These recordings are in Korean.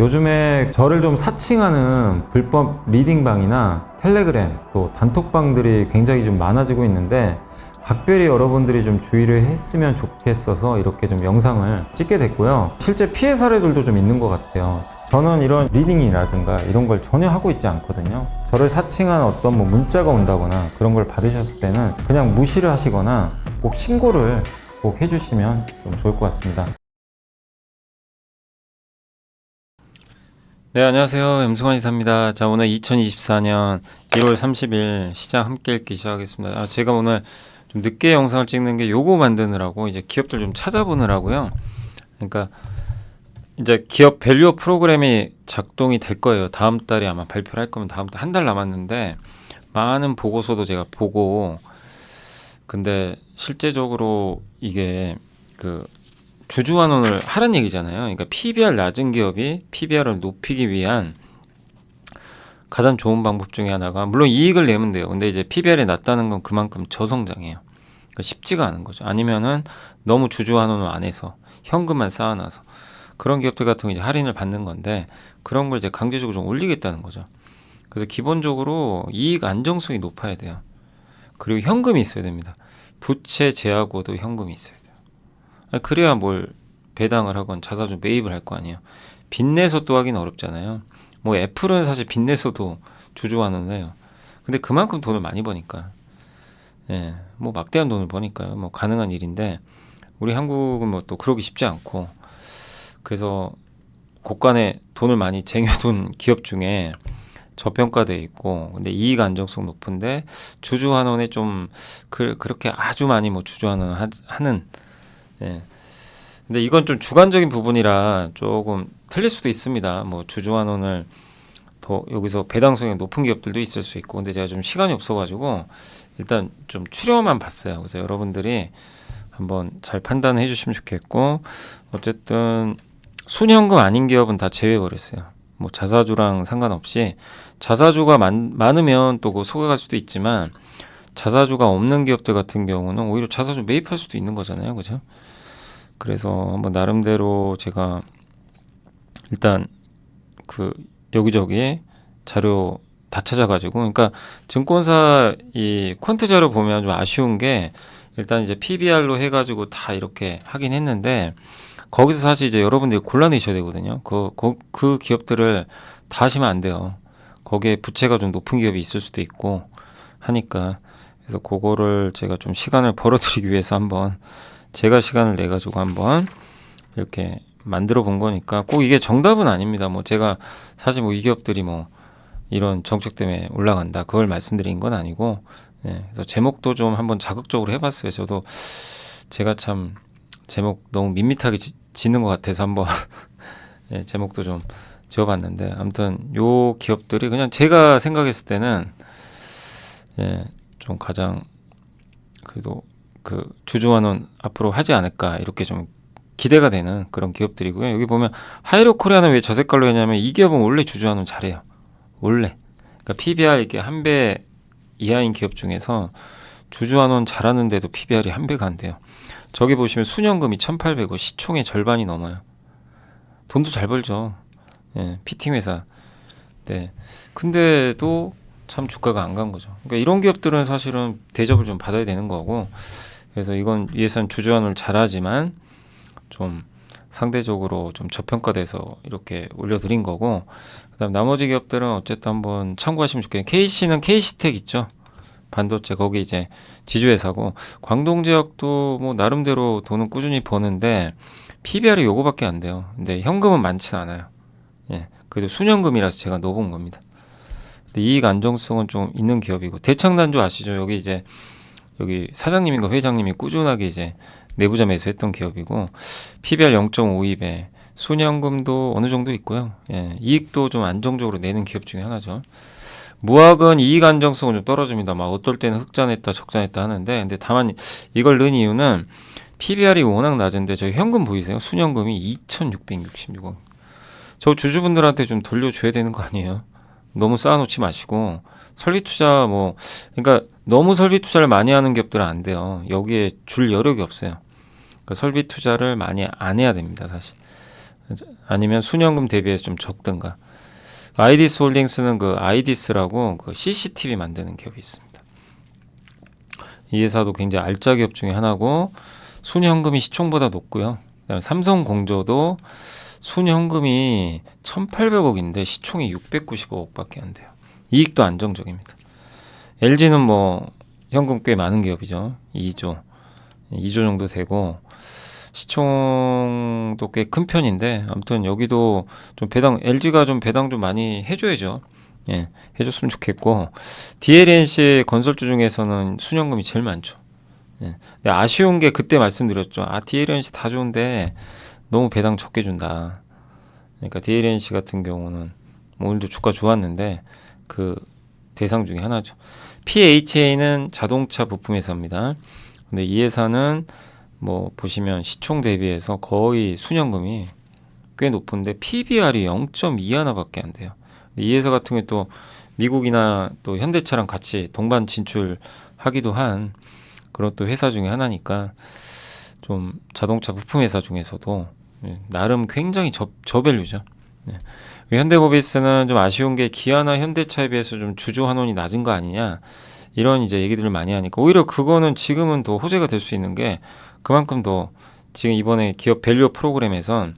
요즘에 저를 좀 사칭하는 불법 리딩방이나 텔레그램 또 단톡방들이 굉장히 좀 많아지고 있는데 각별히 여러분들이 좀 주의를 했으면 좋겠어서 이렇게 좀 영상을 찍게 됐고요. 실제 피해 사례들도 좀 있는 것 같아요. 저는 이런 리딩이라든가 이런 걸 전혀 하고 있지 않거든요. 저를 사칭한 어떤 문자가 온다거나 그런 걸 받으셨을 때는 그냥 무시를 하시거나 꼭 신고를 꼭 해주시면 좀 좋을 것 같습니다. 네, 안녕하세요. 염승환 이사입니다. 자, 오늘 2024년 1월 30일 시장 함께 읽기 시작하겠습니다. 제가 오늘 좀 늦게 영상을 찍는 게 요거 만드느라고 이제 기업들 좀 찾아보느라고요. 그러니까 이제 기업 밸류업 프로그램이 작동이 될 거예요. 다음 달에 아마 발표를 할 거면 다음 달 한 달 남았는데 많은 보고서도 제가 보고 근데 실제적으로 이게 그 주주환원을 하라는 얘기잖아요. 그러니까 PBR 낮은 기업이 PBR을 높이기 위한 가장 좋은 방법 중에 하나가 물론 이익을 내면 돼요. 근데 이제 PBR이 낮다는 건 그만큼 저성장해요. 그러니까 쉽지가 않은 거죠. 아니면은 너무 주주환원을 안 해서 현금만 쌓아놔서 그런 기업들 같은 거 이제 할인을 받는 건데 그런 걸 이제 강제적으로 좀 올리겠다는 거죠. 그래서 기본적으로 이익 안정성이 높아야 돼요. 그리고 현금이 있어야 됩니다. 부채 제하고도 현금이 있어야 돼요. 그래야 뭘 배당을 하건 자사주 매입을 할 거 아니에요. 빚내서 또 하긴 어렵잖아요. 뭐 애플은 사실 빚내서도 주주환원을 해요. 근데 그만큼 돈을 많이 버니까. 예, 뭐 막대한 돈을 버니까요. 뭐 가능한 일인데 우리 한국은 뭐 또 그러기 쉽지 않고 그래서 곳간에 돈을 많이 쟁여둔 기업 중에 저평가돼 있고 근데 이익 안정성 높은데 주주환원에 좀 그렇게 아주 많이 뭐 주주환원 하는 예. 근데 이건 좀 주관적인 부분이라 조금 틀릴 수도 있습니다. 뭐 주주환원을 더 여기서 배당성이 높은 기업들도 있을 수 있고, 근데 제가 좀 시간이 없어가지고 일단 좀 추려만 봤어요. 그래서 여러분들이 한번 잘 판단해 주시면 좋겠고, 어쨌든 순현금 아닌 기업은 다 제외해버렸어요. 뭐 자사주랑 상관없이 자사주가 많으면 또 그 속아갈 수도 있지만 자사주가 없는 기업들 같은 경우는 오히려 자사주 매입할 수도 있는 거잖아요, 그죠? 그래서 한번 나름대로 제가 일단 그 여기저기 자료 다 찾아가지고 그러니까 증권사 이 퀀트 자료 보면 좀 아쉬운 게 일단 이제 PBR로 해가지고 다 이렇게 하긴 했는데 거기서 사실 이제 여러분들이 골라내셔야 되거든요. 그 기업들을 다 하시면 안 돼요. 거기에 부채가 좀 높은 기업이 있을 수도 있고 하니까 그래서 그거를 제가 좀 시간을 벌어드리기 위해서 한번 제가 시간을 내 가지고 한번 이렇게 만들어 본 거니까 꼭 이게 정답은 아닙니다. 뭐 제가 사실 뭐 이 기업들이 뭐 이런 정책 때문에 올라간다 그걸 말씀드린 건 아니고 그래서 제목도 좀 한번 자극적으로 해봤어요. 저도 제가 참 제목 너무 밋밋하게 짓는 것 같아서 한번 제목도 좀 지어봤는데 아무튼 요 기업들이 그냥 제가 생각했을 때는 좀 가장 그래도 그 주주환원 앞으로 하지 않을까 이렇게 좀 기대가 되는 그런 기업들이고요. 여기 보면 하이로 코리아는 왜 저 색깔로 했냐면 이 기업은 원래 주주환원 잘해요. 원래. 그러니까 PBR 이렇게 한 배 이하인 기업 중에서 주주환원 잘하는데도 PBR이 한 배가 안 돼요. 저기 보시면 순현금이 1,800원, 시총의 절반이 넘어요. 돈도 잘 벌죠. 피팅 회사. 네. 근데도 참 주가가 안 간 거죠. 그러니까 이런 기업들은 사실은 대접을 좀 받아야 되는 거고 그래서 이건 예산 주주환원을 잘하지만 좀 상대적으로 좀 저평가돼서 이렇게 올려드린 거고 그다음 나머지 기업들은 어쨌든 한번 참고하시면 좋겠네요. KC는 KC텍 있죠. 반도체 거기 이제 지주회사고 광동 지역도 뭐 나름대로 돈은 꾸준히 버는데 PBR이 요거밖에 안 돼요. 근데 현금은 많지는 않아요. 그래도 순현금이라서 제가 넣어본 겁니다. 근데 이익 안정성은 좀 있는 기업이고 대창단조 아시죠? 여기 이제 여기 사장님인가 회장님이 꾸준하게 이제 내부자 매수했던 기업이고 PBR 0.52배 순현금도 어느 정도 있고요. 이익도 좀 안정적으로 내는 기업 중에 하나죠. 무학은 이익 안정성은 좀 떨어집니다. 막 어떨 때는 흑자냈다 적자냈다 하는데 근데 다만 이걸 넣은 이유는 PBR이 워낙 낮은데 저희 현금 보이세요? 순현금이 2,666원. 저 주주분들한테 좀 돌려줘야 되는 거 아니에요? 너무 쌓아놓지 마시고 설비 투자 뭐 그러니까 너무 설비 투자를 많이 하는 기업들은 안 돼요. 여기에 줄 여력이 없어요. 그러니까 설비 투자를 많이 안 해야 됩니다, 사실. 아니면 순현금 대비해서 좀 적든가. 아이디스 홀딩스는 그 아이디스라고 그 CCTV 만드는 기업이 있습니다. 이 회사도 굉장히 알짜 기업 중에 하나고 순현금이 시총보다 높고요. 그다음에 삼성공조도 순현금이 1,800억인데 시총이 695억밖에 안 돼요. 이익도 안정적입니다. LG는 뭐 현금 꽤 많은 기업이죠. 2조 정도 되고 시총도 꽤 큰 편인데 아무튼 여기도 좀 배당 LG가 좀 배당 좀 많이 해줘야죠. 예, 해줬으면 좋겠고 DLNC 건설주 중에서는 순현금이 제일 많죠. 예. 근데 아쉬운 게 그때 말씀드렸죠. DLNC 다 좋은데 너무 배당 적게 준다. 그러니까 DLNC 같은 경우는 뭐 오늘도 주가 좋았는데 그 대상 중에 하나죠. PHA는 자동차 부품 회사입니다. 근데 이 회사는 뭐 보시면 시총 대비해서 거의 순현금이 꽤 높은데 PBR이 0.21밖에 안 돼요. 이 회사 같은 경우 또 미국이나 또 현대차랑 같이 동반 진출하기도 한 그런 또 회사 중에 하나니까 좀 자동차 부품 회사 중에서도 나름 굉장히 저밸류죠. 현대모비스는 좀 아쉬운 게 기아나 현대차에 비해서 좀 주주 환원이 낮은 거 아니냐 이런 이제 얘기들을 많이 하니까 오히려 그거는 지금은 더 호재가 될 수 있는 게 그만큼 더 지금 이번에 기업 밸류 프로그램에선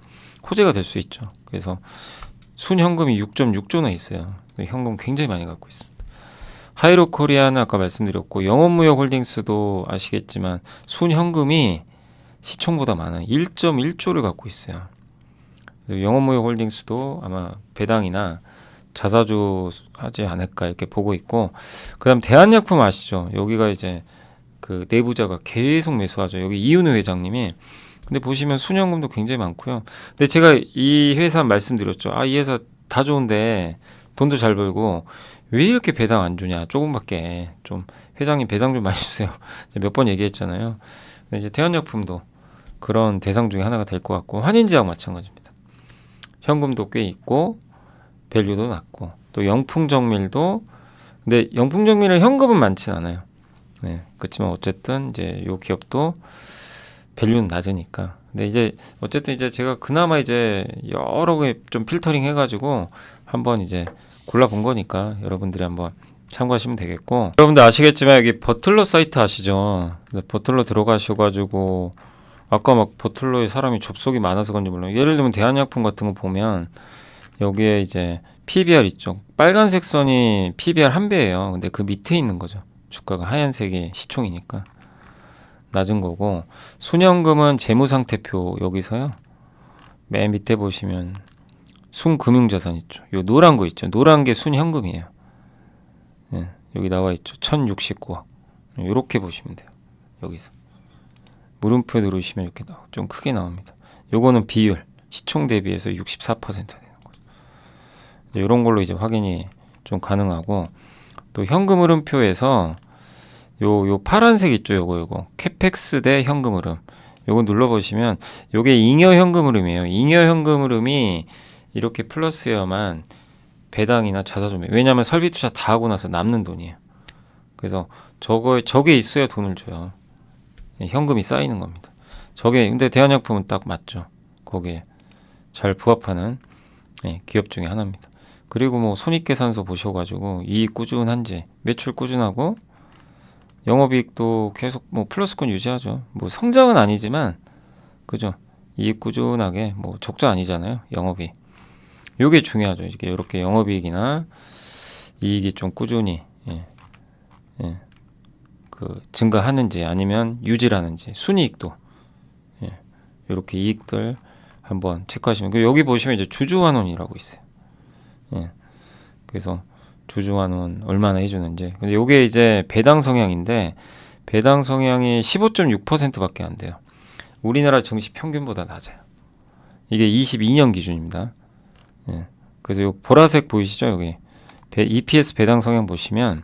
호재가 될 수 있죠. 그래서 순현금이 6.6조나 있어요. 현금 굉장히 많이 갖고 있습니다. 하이로코리아는 아까 말씀드렸고 영업무역홀딩스도 아시겠지만 순현금이 시총보다 많아요. 1.1조를 갖고 있어요. 영업무역홀딩스도 아마 배당이나 자사주 하지 않을까 이렇게 보고 있고 그다음 대한약품 아시죠? 여기가 이제 그 내부자가 계속 매수하죠. 여기 이윤우 회장님이 근데 보시면 순현금도 굉장히 많고요. 근데 제가 이 회사 말씀드렸죠. 이 회사 다 좋은데 돈도 잘 벌고 왜 이렇게 배당 안 주냐? 조금밖에 좀 회장님 배당 좀 많이 주세요. 몇 번 얘기했잖아요. 근데 이제 대한약품도 그런 대상 중에 하나가 될 것 같고 환인제약 마찬가지입니다. 현금도 꽤 있고 밸류도 낮고 또 영풍정밀도 근데 영풍정밀은 현금은 많진 않아요. 네, 그렇지만 어쨌든 이제 요 기업도 밸류는 낮으니까. 근데 이제 어쨌든 이제 제가 그나마 이제 여러 개 좀 필터링 해가지고 한번 이제 골라본 거니까 여러분들이 한번 참고하시면 되겠고 여러분들 아시겠지만 여기 버틀러 사이트 아시죠? 버틀러 들어가셔가지고 아까 막 버틀러에 사람이 접속이 많아서 그런지 몰라요. 예를 들면 대한약품 같은 거 보면 여기에 이제 PBR 있죠. 빨간색 선이 PBR 1배예요. 근데 그 밑에 있는 거죠. 주가가 하얀색이 시총이니까 낮은 거고 순현금은 재무상태표 여기서요. 맨 밑에 보시면 순금융자산 있죠. 요 노란 거 있죠. 노란 게 순현금이에요. 예, 여기 나와 있죠. 1069억. 이렇게 보시면 돼요. 여기서 물음표 누르시면 이렇게 좀 크게 나옵니다. 요거는 비율 시총 대비해서 64% 되는 거죠. 이런 걸로 이제 확인이 좀 가능하고 또 현금 흐름표에서 요 파란색 있죠. 요거 캐펙스 대 현금 흐름. 요거 눌러보시면 요게 잉여 현금 흐름이에요. 잉여 현금 흐름이 이렇게 플러스여야만 배당이나 자사주 왜냐하면 설비 투자 다 하고 나서 남는 돈이에요. 그래서 저게 있어야 돈을 줘요. 현금이 쌓이는 겁니다. 근데 대한약품은 딱 맞죠. 거기에 잘 부합하는 기업 중에 하나입니다. 그리고 뭐 손익계산서 보셔가지고 이익 꾸준한지 매출 꾸준하고 영업이익도 계속 뭐 플러스권 유지하죠. 뭐 성장은 아니지만 그죠. 이익 꾸준하게 뭐 적자 아니잖아요. 영업이익. 요게 중요하죠. 이렇게 영업이익이나 이익이 좀 꾸준히 그 증가하는지 아니면 유지라는지 순이익도 이렇게 이익들 한번 체크하시면 여기 보시면 이제 주주환원이라고 있어요. 그래서 주주환원 얼마나 해주는지. 근데 요게 이제 배당 성향인데 배당 성향이 15.6%밖에 안 돼요. 우리나라 증시 평균보다 낮아요. 이게 22년 기준입니다. 그래서 요 보라색 보이시죠? 여기 EPS 배당 성향 보시면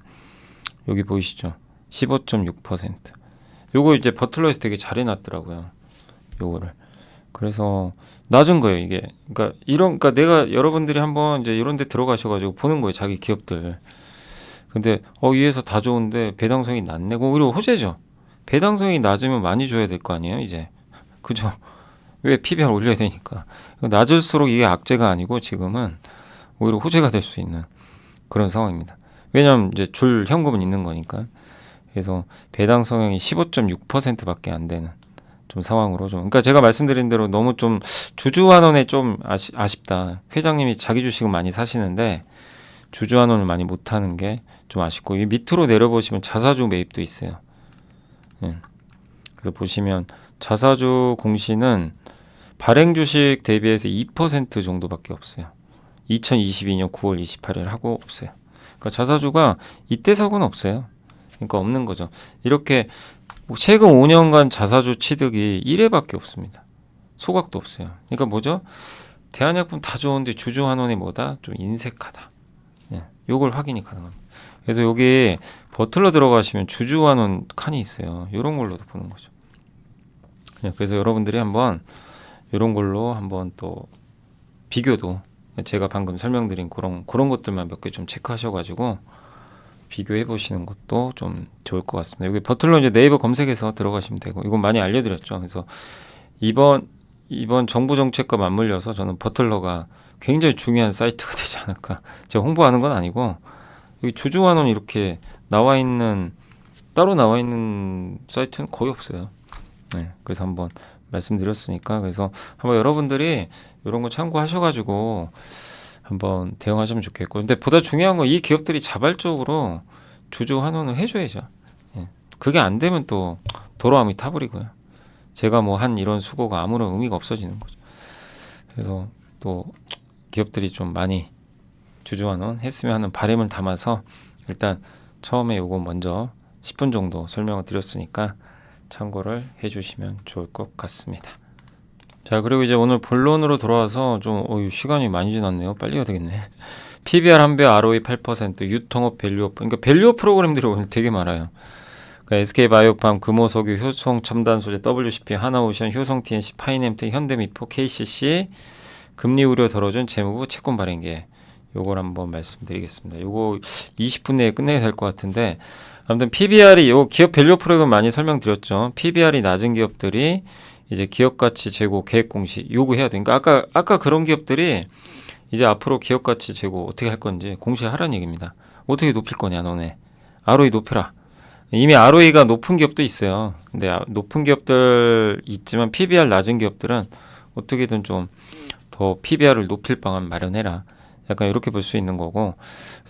여기 보이시죠? 15.6%. 요거 이제 버틀러에서 되게 잘 해놨더라고요. 요거를. 그래서 낮은 거예요, 이게. 그러니까 내가 여러분들이 한번 이제 이런 데 들어가셔가지고 보는 거예요, 자기 기업들. 근데, 이 회사 다 좋은데 배당성이 낮네. 그거 오히려 호재죠. 배당성이 낮으면 많이 줘야 될 거 아니에요, 이제. 그죠? 왜 PBR 올려야 되니까. 낮을수록 이게 악재가 아니고 지금은 오히려 호재가 될 수 있는 그런 상황입니다. 왜냐하면 이제 줄 현금은 있는 거니까. 그래서 배당 성향이 15.6%밖에 안 되는 좀 상황으로 좀. 그러니까 제가 말씀드린 대로 너무 좀 주주환원에 좀 아쉽다. 회장님이 자기 주식은 많이 사시는데 주주환원을 많이 못하는 게 좀 아쉽고, 이 밑으로 내려보시면 자사주 매입도 있어요. 예. 그래서 보시면 자사주 공시는 발행 주식 대비해서 2% 정도밖에 없어요. 2022년 9월 28일 하고 없어요. 그러니까 자사주가 이때석은 없어요. 그러니까 없는 거죠. 이렇게 최근 5년간 자사주 취득이 1회밖에 없습니다. 소각도 없어요. 그러니까 뭐죠? 대한약품 다 좋은데 주주환원이 뭐다? 좀 인색하다. 예, 요걸 확인이 가능합니다. 그래서 여기 버틀러 들어가시면 주주환원 칸이 있어요. 이런 걸로도 보는 거죠. 예, 그래서 여러분들이 한번 이런 걸로 한번 또 비교도, 제가 방금 설명드린 그런 것들만 몇 개 좀 체크하셔가지고 비교해 보시는 것도 좀 좋을 것 같습니다. 여기 버틀러 이제 네이버 검색해서 들어가시면 되고, 이건 많이 알려드렸죠. 그래서 이번 정부 정책과 맞물려서 저는 버틀러가 굉장히 중요한 사이트가 되지 않을까. 제가 홍보하는 건 아니고, 여기 주주환원 이렇게 따로 나와 있는 사이트는 거의 없어요. 네, 그래서 한번 말씀드렸으니까, 그래서 한번 여러분들이 이런 거 참고하셔가지고 한번 대응하시면 좋겠고, 근데 보다 중요한 건 이 기업들이 자발적으로 주주 환원을 해줘야죠. 예. 그게 안 되면 또 도로함이 타버리고요. 제가 뭐 한 이런 수고가 아무런 의미가 없어지는 거죠. 그래서 또 기업들이 좀 많이 주주 환원 했으면 하는 바람을 담아서 일단 처음에 요거 먼저 10분 정도 설명을 드렸으니까 참고를 해주시면 좋을 것 같습니다. 자, 그리고 이제 오늘 본론으로 돌아와서 좀 시간이 많이 지났네요. 빨리 해야 되겠네. PBR 한 배, ROE 8%, 유통업 밸류업, 그러니까 밸류업 프로그램들이 오늘 되게 많아요. 그러니까 SK바이오팜, 금호석유, 효성 첨단소재, WCP, 하나오션, 효성 TNC, 파이nem텍, 현대미포, KCC, 금리 우려 덜어준 재무부 채권 발행계. 요걸 한번 말씀드리겠습니다. 요거 20분 내에 끝내야 될 것 같은데, 아무튼 PBR이 요 기업 밸류 프로그램 많이 설명드렸죠. PBR이 낮은 기업들이 이제 기업가치 제고 계획 공시 요구해야 되니까, 아까 그런 기업들이 이제 앞으로 기업가치 제고 어떻게 할 건지 공시하라는 얘기입니다. 어떻게 높일 거냐 너네. ROE 높여라. 이미 ROE가 높은 기업도 있어요. 근데 높은 기업들 있지만 PBR 낮은 기업들은 어떻게든 좀 더 PBR을 높일 방안 마련해라. 약간 이렇게 볼 수 있는 거고,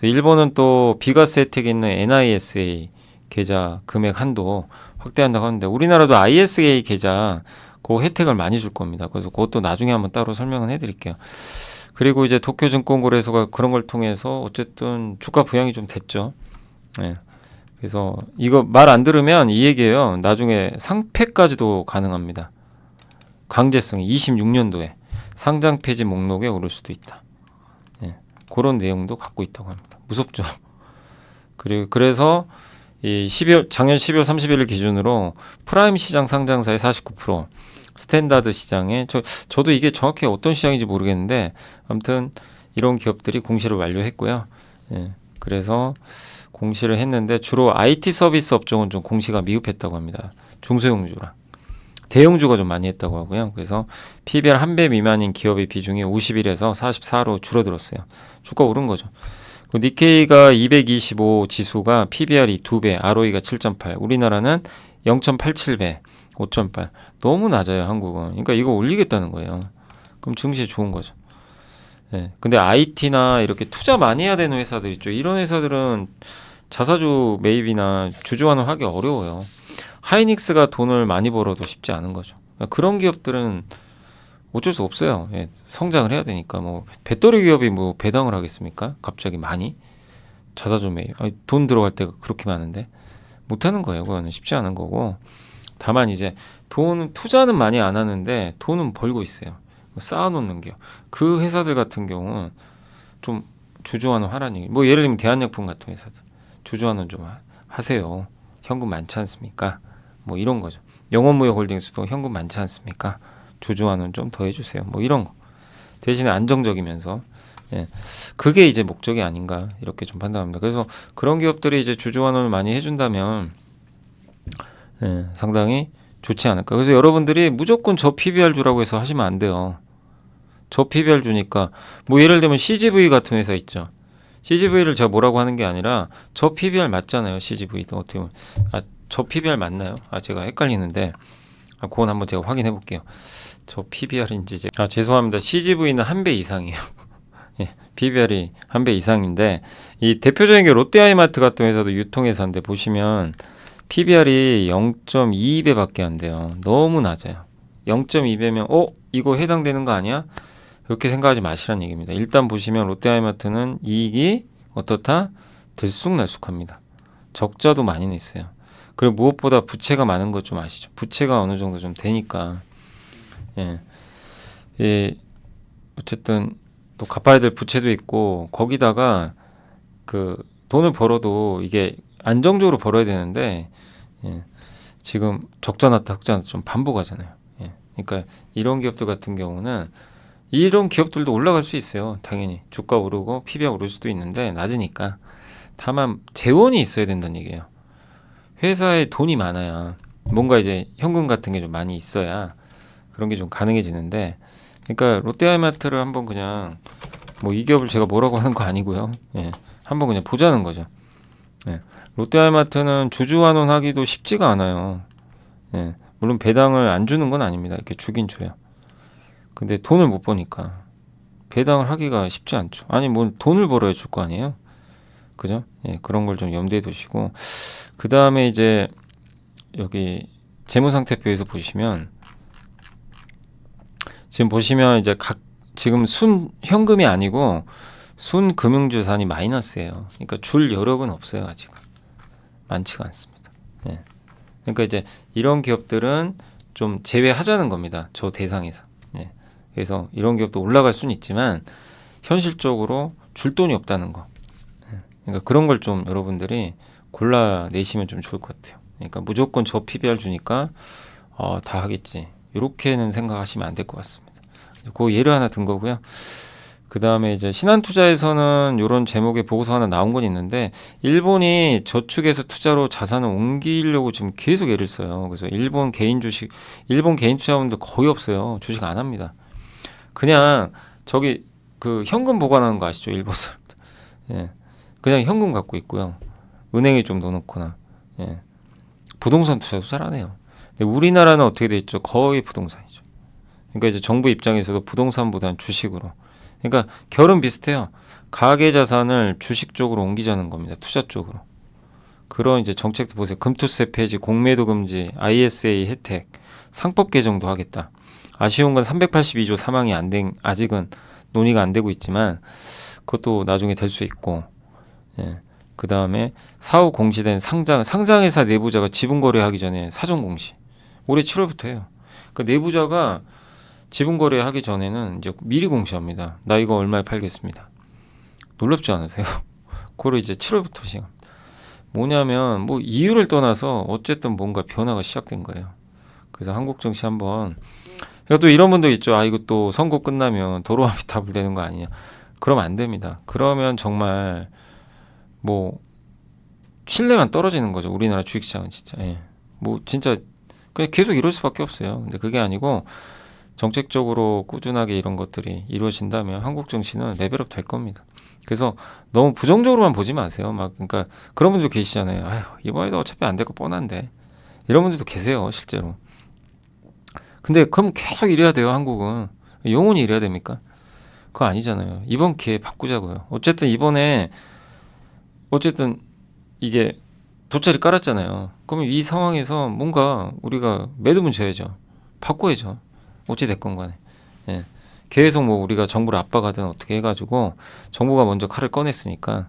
일본은 또 비과세 혜택이 있는 NISA 계좌 금액 한도 확대한다고 하는데, 우리나라도 ISA 계좌 그 혜택을 많이 줄 겁니다. 그래서 그것도 나중에 한번 따로 설명을 해드릴게요. 그리고 이제 도쿄증권거래소가 그런 걸 통해서 어쨌든 주가 부양이 좀 됐죠. 네. 그래서 이거 말 안 들으면 이 얘기예요. 나중에 상폐까지도 가능합니다. 강제성이 26년도에 상장 폐지 목록에 오를 수도 있다. 예, 그런 내용도 갖고 있다고 합니다. 무섭죠. 그래서 작년 12월 31일 기준으로 프라임 시장 상장사의 49%, 스탠다드 시장에 저도 이게 정확히 어떤 시장인지 모르겠는데 아무튼 이런 기업들이 공시를 완료했고요. 예, 그래서 공시를 했는데 주로 IT 서비스 업종은 좀 공시가 미흡했다고 합니다. 중소형주랑 대형주가 좀 많이 했다고 하고요. 그래서 PBR 한 배 미만인 기업의 비중이 51에서 44로 줄어들었어요. 주가 오른 거죠. 니케이가 225 지수가 PBR이 2배, ROE가 7.8. 우리나라는 0.87배, 5.8. 너무 낮아요, 한국은. 그러니까 이거 올리겠다는 거예요. 그럼 증시에 좋은 거죠. 네. 근데 IT나 이렇게 투자 많이 해야 되는 회사들 있죠. 이런 회사들은 자사주 매입이나 주주환원 하기 어려워요. 하이닉스가 돈을 많이 벌어도 쉽지 않은 거죠. 그러니까 그런 기업들은 어쩔 수 없어요. 예, 성장을 해야 되니까. 뭐 배터리 기업이 뭐 배당을 하겠습니까? 갑자기 많이 자사주 매입. 돈 들어갈 때가 그렇게 많은데 못하는 거예요. 그거는 쉽지 않은 거고. 다만 이제 투자는 많이 안 하는데 돈은 벌고 있어요. 쌓아놓는 게. 그 회사들 같은 경우는 좀 주주환원 하라는 얘기. 뭐 예를 들면 대한약품 같은 회사들 주주환원 좀 하세요. 현금 많지 않습니까? 뭐 이런 거죠. 영원무역홀딩스도 현금 많지 않습니까? 주주환원 좀 더 해주세요. 뭐 이런 거. 대신에 안정적이면서, 예, 그게 이제 목적이 아닌가 이렇게 좀 판단합니다. 그래서 그런 기업들이 이제 주주환원을 많이 해준다면, 예, 상당히 좋지 않을까. 그래서 여러분들이 무조건 저 PBR주라고 해서 하시면 안 돼요. 저 PBR주니까 뭐 예를 들면 CGV 같은 회사 있죠. CGV를 제가 뭐라고 하는 게 아니라 저 PBR 맞잖아요. CGV도 어떻게 보면 저 PBR 맞나요? 제가 헷갈리는데 그건 한번 제가 확인해 볼게요. 저 PBR인지 죄송합니다. CGV는 한 배 이상이에요. 예, PBR이 한 배 이상인데 이 대표적인 게 롯데하이마트 같은 회사도 유통회사인데 보시면 PBR이 0.22배밖에 안 돼요. 너무 낮아요. 0.2배면 이거 해당되는 거 아니야? 그렇게 생각하지 마시라는 얘기입니다. 일단 보시면 롯데하이마트는 이익이 어떻다? 들쑥날쑥합니다. 적자도 많이 냈어요. 그리고 무엇보다 부채가 많은 것 좀 아시죠? 부채가 어느 정도 좀 되니까 어쨌든 또 갚아야 될 부채도 있고 거기다가 그 돈을 벌어도 이게 안정적으로 벌어야 되는데 지금 적자 났다 흑자 났다 좀 반복하잖아요. 그러니까 이런 기업들 같은 경우는 이런 기업들도 올라갈 수 있어요. 당연히 주가 오르고 PBR 오를 수도 있는데 낮으니까 다만 재원이 있어야 된다는 얘기예요. 회사에 돈이 많아야 뭔가 이제 현금 같은 게 좀 많이 있어야 그런 게 좀 가능해지는데 그러니까 롯데하이마트를 한번 그냥 뭐 이 기업을 제가 뭐라고 하는 거 아니고요. 한번 그냥 보자는 거죠. 롯데하이마트는 주주환원하기도 쉽지가 않아요. 물론 배당을 안 주는 건 아닙니다. 이렇게 주긴 줘요. 근데 돈을 못 버니까 배당을 하기가 쉽지 않죠. 아니 뭐 돈을 벌어야 줄 거 아니에요. 그죠? 그런 걸 좀 염두에 두시고 그 다음에 이제 여기 재무상태표에서 보시면 지금 보시면 이제 지금 순 현금이 아니고 순 금융자산이 마이너스예요. 그러니까 줄 여력은 없어요. 아직은 많지가 않습니다. 그러니까 이제 이런 기업들은 좀 제외하자는 겁니다. 저 대상에서. 그래서 이런 기업도 올라갈 수는 있지만 현실적으로 줄 돈이 없다는 거. 그러니까 그런 걸 좀 여러분들이 골라내시면 좀 좋을 것 같아요. 그러니까 무조건 저 PBR 주니까 다 하겠지. 이렇게는 생각하시면 안 될 것 같습니다. 그 예를 하나 든 거고요. 그 다음에 이제 신한투자에서는 이런 제목의 보고서 하나 나온 건 있는데 일본이 저축에서 투자로 자산을 옮기려고 지금 계속 애를 써요. 그래서 일본 개인 투자원들 거의 없어요. 주식 안 합니다. 그냥 저기 그 현금 보관하는 거 아시죠? 일본 사람들. 그냥 현금 갖고 있고요. 은행에 좀 넣어놓거나 부동산 투자도 잘 안 해요. 근데 우리나라는 어떻게 돼 있죠? 거의 부동산이죠. 그러니까 이제 정부 입장에서도 부동산보다는 주식으로. 그러니까 결은 비슷해요. 가계 자산을 주식 쪽으로 옮기자는 겁니다. 투자 쪽으로. 그런 이제 정책도 보세요. 금투세 폐지, 공매도 금지, ISA 혜택, 상법 개정도 하겠다. 아쉬운 건 382조 사망이 아직은 논의가 안 되고 있지만 그것도 나중에 될 수 있고. 그 다음에 사후 공시된 상장회사 내부자가 지분 거래하기 전에 사전 공시. 올해 7월부터 해요. 그 내부자가 지분 거래하기 전에는 이제 미리 공시합니다. 나 이거 얼마에 팔겠습니다. 놀랍지 않으세요? 그걸 이제 7월부터 시작합니다. 뭐냐면 뭐 이유를 떠나서 어쨌든 뭔가 변화가 시작된 거예요. 그래서 한국 증시 한번 그러니까 또 이런 분도 있죠. 이거 또 선거 끝나면 도로아미 탑을 되는 거 아니냐. 그러면 안 됩니다. 그러면 정말 뭐 신뢰만 떨어지는 거죠. 우리나라 주식시장은 진짜. 뭐 진짜 그냥 계속 이럴 수밖에 없어요. 근데 그게 아니고 정책적으로 꾸준하게 이런 것들이 이루어진다면 한국 증시는 레벨업 될 겁니다. 그래서 너무 부정적으로만 보지 마세요. 그러니까 그런 분들 계시잖아요. 이번에도 어차피 안 될 거 뻔한데. 이런 분들도 계세요, 실제로. 근데 그럼 계속 이래야 돼요, 한국은. 영원히 이래야 됩니까? 그거 아니잖아요. 이번 기회에 바꾸자고요. 어쨌든 이번에 이게 돗자리 깔았잖아요. 그러면 이 상황에서 뭔가 우리가 매듭은 져야죠. 바꿔야죠. 어찌 됐건 간에. 계속 뭐 우리가 정부를 압박하든 어떻게 해가지고 정부가 먼저 칼을 꺼냈으니까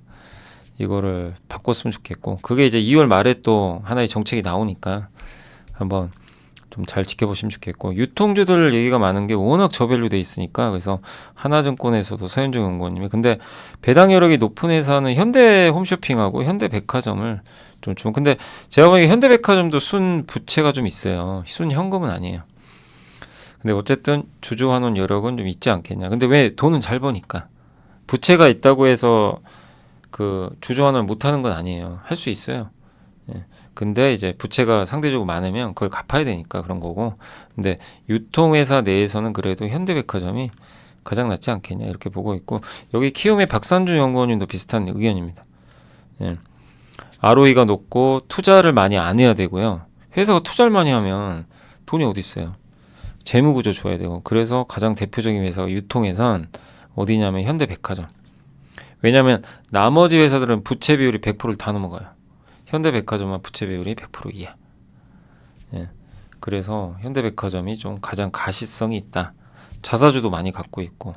이거를 바꿨으면 좋겠고 그게 이제 2월 말에 또 하나의 정책이 나오니까 한번 좀 잘 지켜보시면 좋겠고 유통주들 얘기가 많은 게 워낙 저밸류 돼 있으니까 그래서 하나증권에서도 서현정 연구원님이 근데 배당 여력이 높은 회사는 현대홈쇼핑하고 현대백화점을 좀 근데 제가 보기에 현대백화점도 순 부채가 좀 있어요. 순 현금은 아니에요. 근데 어쨌든 주주환원 여력은 좀 있지 않겠냐. 근데 왜 돈은 잘 버니까 부채가 있다고 해서 그 주주환원 못 하는 건 아니에요. 할 수 있어요. 근데 이제 부채가 상대적으로 많으면 그걸 갚아야 되니까 그런 거고. 근데 유통회사 내에서는 그래도 현대백화점이 가장 낫지 않겠냐 이렇게 보고 있고, 여기 키움의 박산주 연구원님도 비슷한 의견입니다. 예. ROE가 높고 투자를 많이 안 해야 되고요. 회사가 투자를 많이 하면 돈이 어디 있어요? 재무구조 줘야 되고. 그래서 가장 대표적인 회사가 유통회사는 어디냐면 현대백화점. 왜냐하면 나머지 회사들은 부채 비율이 100%를 다 넘어가요. 현대백화점은 부채 비율이 100% 이하. 예. 그래서 현대백화점이 좀 가장 가시성이 있다. 자사주도 많이 갖고 있고.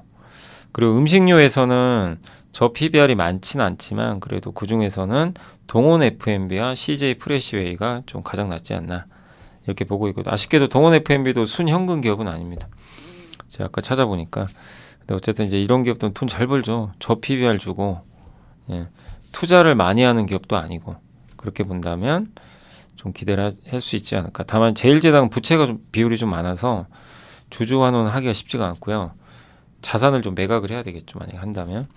그리고 음식료에서는 저 PBR이 많지는 않지만 그래도 그 중에서는 동원 F&B와 CJ 프레시웨이가 좀 가장 낫지 않나 이렇게 보고 있고, 아쉽게도 동원 F&B도 순현금 기업은 아닙니다. 제가 아까 찾아보니까. 근데 어쨌든 이제 이런 기업들은 돈 잘 벌죠. 저 PBR 주고. 예. 투자를 많이 하는 기업도 아니고. 그렇게 본다면 좀 기대를 할 수 있지 않을까. 다만 제일제당은 부채가 좀 비율이 좀 많아서 주주 환원을 하기가 쉽지가 않고요. 자산을 좀 매각을 해야 되겠죠, 만약에 한다면.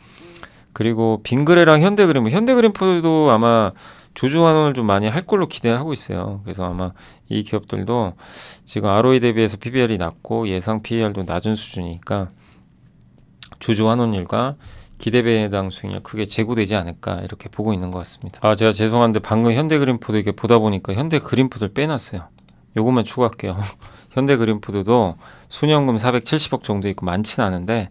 그리고 빙그레랑 현대그린포드도 아마 주주 환원을 좀 많이 할 걸로 기대하고 있어요. 그래서 아마 이 기업들도 지금 ROE 대비해서 PBR이 낮고 예상 PER도 낮은 수준이니까 주주 환원율과 기대배당 수익률 크게 제고되지 않을까 이렇게 보고 있는 것 같습니다. 아, 제가 죄송한데 방금 현대그린푸드 이렇게 보다 보니까 현대그린푸드를 빼놨어요. 요것만 추가할게요. 현대그린푸드도 순현금 470억 정도 있고 많지는 않은데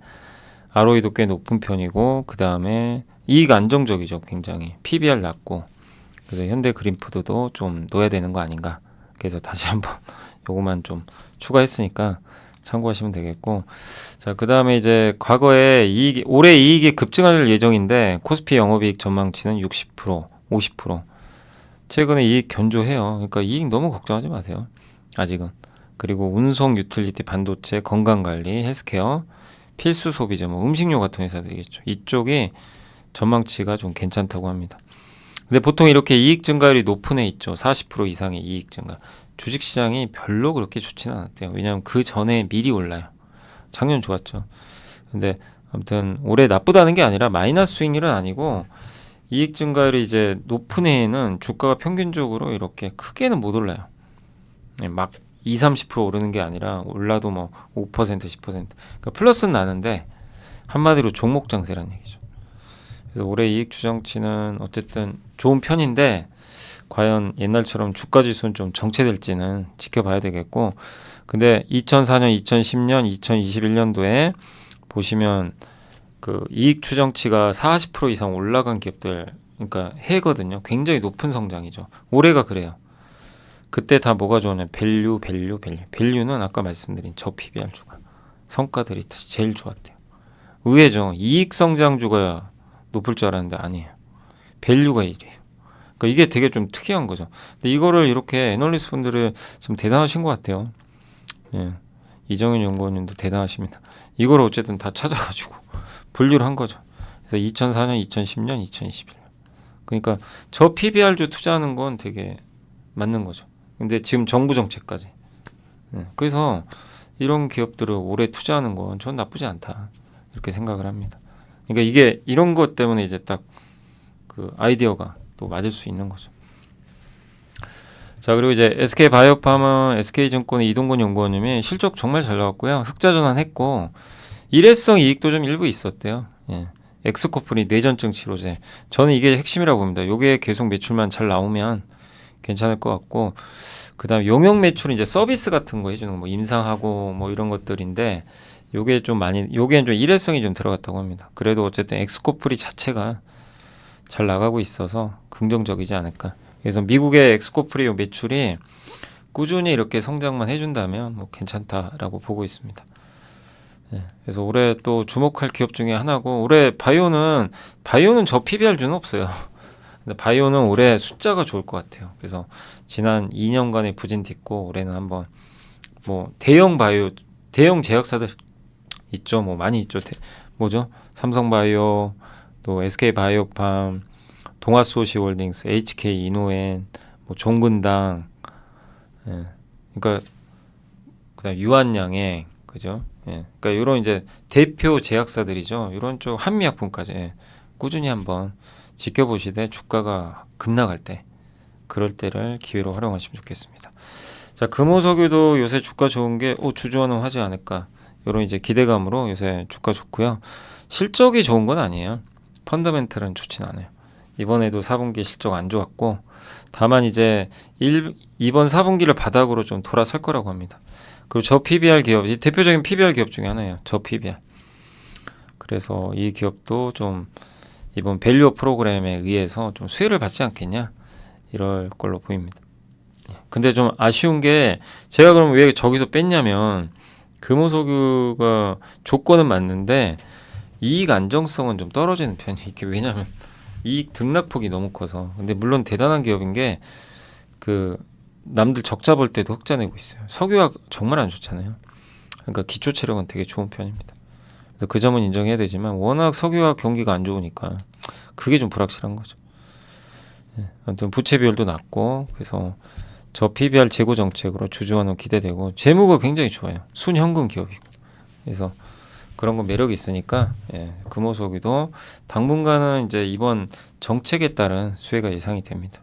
ROE도 꽤 높은 편이고, 그 다음에 이익 안정적이죠. 굉장히 PBR 낮고. 그래서 현대그린푸드도 좀 넣어야 되는 거 아닌가. 그래서 다시 한번 요것만 좀 추가했으니까 참고하시면 되겠고. 자, 그 다음에 이제 과거에 올해 이익이 급증할 예정인데 코스피 영업이익 전망치는 60%, 50%. 최근에 이익 견조해요. 그러니까 이익 너무 걱정하지 마세요. 아직은. 그리고 운송, 유틸리티, 반도체, 건강관리, 헬스케어, 필수 소비재, 뭐 음식료 같은 회사들이겠죠. 이쪽이 전망치가 좀 괜찮다고 합니다. 근데 보통 이렇게 이익 증가율이 높은 애 있죠. 40% 이상의 이익 증가. 주식시장이 별로 그렇게 좋지는 않았대요. 왜냐하면 그 전에 미리 올라요. 작년 좋았죠. 근데 아무튼 올해 나쁘다는 게 아니라 마이너스 수익률은 아니고, 이익 증가율이 이제 높은 해에는 주가가 평균적으로 이렇게 크게는 못 올라요. 막 20, 30% 오르는 게 아니라 올라도 뭐 5%, 10%. 그러니까 플러스는 나는데 한마디로 종목 장세라는 얘기죠. 그래서 올해 이익 추정치는 어쨌든 좋은 편인데 과연 옛날처럼 주가 지수는 좀 정체될지는 지켜봐야 되겠고, 근데 2004년, 2010년, 2021년도에 보시면 그 이익 추정치가 40% 이상 올라간 기업들, 그러니까 해거든요. 굉장히 높은 성장이죠. 올해가 그래요. 그때 다 뭐가 좋으냐? 밸류. 밸류는 아까 말씀드린 저 PBR 주가 성과들이 제일 좋았대요. 의외죠. 이익 성장주가 높을 줄 알았는데 아니에요. 밸류가 이래요. 그러니까 이게 되게 좀 특이한 거죠. 근데 이거를 이렇게 애널리스트 분들은 좀 대단하신 것 같아요. 예. 이정현 연구원님도 대단하십니다. 이걸 어쨌든 다 찾아가지고 분류를 한 거죠. 그래서 2004년, 2010년, 2021년. 그러니까 저 PBR주 투자하는 건 되게 맞는 거죠. 근데 지금 정부 정책까지. 그래서 이런 기업들을 올해 투자하는 건 전 나쁘지 않다. 이렇게 생각을 합니다. 그러니까 이게 이런 것 때문에 이제 딱 그 아이디어가 또 맞을 수 있는 거죠. 자, 그리고 이제 SK바이오팜은 SK증권의 이동건 연구원님이 실적 정말 잘 나왔고요. 흑자 전환했고 일회성 이익도 좀 일부 있었대요. 예. 엑스코프리 뇌전증 치료제. 저는 이게 핵심이라고 봅니다. 이게 계속 매출만 잘 나오면 괜찮을 것 같고, 그다음 용역 매출은 이제 서비스 같은 거 해주는 거, 뭐 임상하고 뭐 이런 것들인데 요게 좀 많이, 요게는 좀 일회성이 좀 들어갔다고 합니다. 그래도 어쨌든 엑스코프리 자체가 잘 나가고 있어서 긍정적이지 않을까. 그래서 미국의 엑스코프리 매출이 꾸준히 이렇게 성장만 해준다면 뭐 괜찮다라고 보고 있습니다. 네, 그래서 올해 또 주목할 기업 중에 하나고, 올해 바이오는 저 PBR주는 없어요. 근데 바이오는 올해 숫자가 좋을 것 같아요. 그래서 지난 2년간의 부진 딛고 올해는 한번 뭐 대형 바이오, 대형 제약사들 있죠. 뭐 많이 있죠. 뭐죠? 삼성바이오, 또 SK바이오팜, 동아소시홀딩스, HK이노엔, 뭐 종근당, 예. 그러니까 그다음 유한양행, 그죠? 예. 그러니까 이런 이제 대표 제약사들이죠. 이런 쪽 한미약품까지 꾸준히 한번 지켜보시되 주가가 급락할 때 그럴 때를 기회로 활용하시면 좋겠습니다. 자, 금호석유도 요새 주가 좋은 게 주주환원 하지 않을까 이런 이제 기대감으로 요새 주가 좋고요. 실적이 좋은 건 아니에요. 펀더멘털은 좋진 않아요. 이번에도 4분기 실적 안 좋았고 다만 이제 이번 4분기를 바닥으로 좀 돌아설 거라고 합니다. 그리고 저 PBR 기업, 이 대표적인 PBR 기업 중에 하나예요. 저 PBR. 그래서 이 기업도 좀 이번 밸류어 프로그램에 의해서 좀 수혜를 받지 않겠냐 이럴 걸로 보입니다. 근데 좀 아쉬운 게 제가 그럼 왜 저기서 뺐냐면 금호석유가 조건은 맞는데 이익 안정성은 좀 떨어지는 편이 이게 왜냐면 이익 등락폭이 너무 커서. 근데 물론 대단한 기업인 게 그 남들 적자 볼 때도 흑자 내고 있어요. 석유화학 정말 안 좋잖아요. 그러니까 기초 체력은 되게 좋은 편입니다. 그래서 그 점은 인정해야 되지만 워낙 석유화학 경기가 안 좋으니까 그게 좀 불확실한 거죠. 아무튼 부채 비율도 낮고 그래서 저 PBR 재고 정책으로 주주환원 기대되고 재무가 굉장히 좋아요. 순현금 기업이고 그래서 그런 건 매력이 있으니까 금호석유도 당분간은 이제 이번 정책에 따른 수혜가 예상이 됩니다.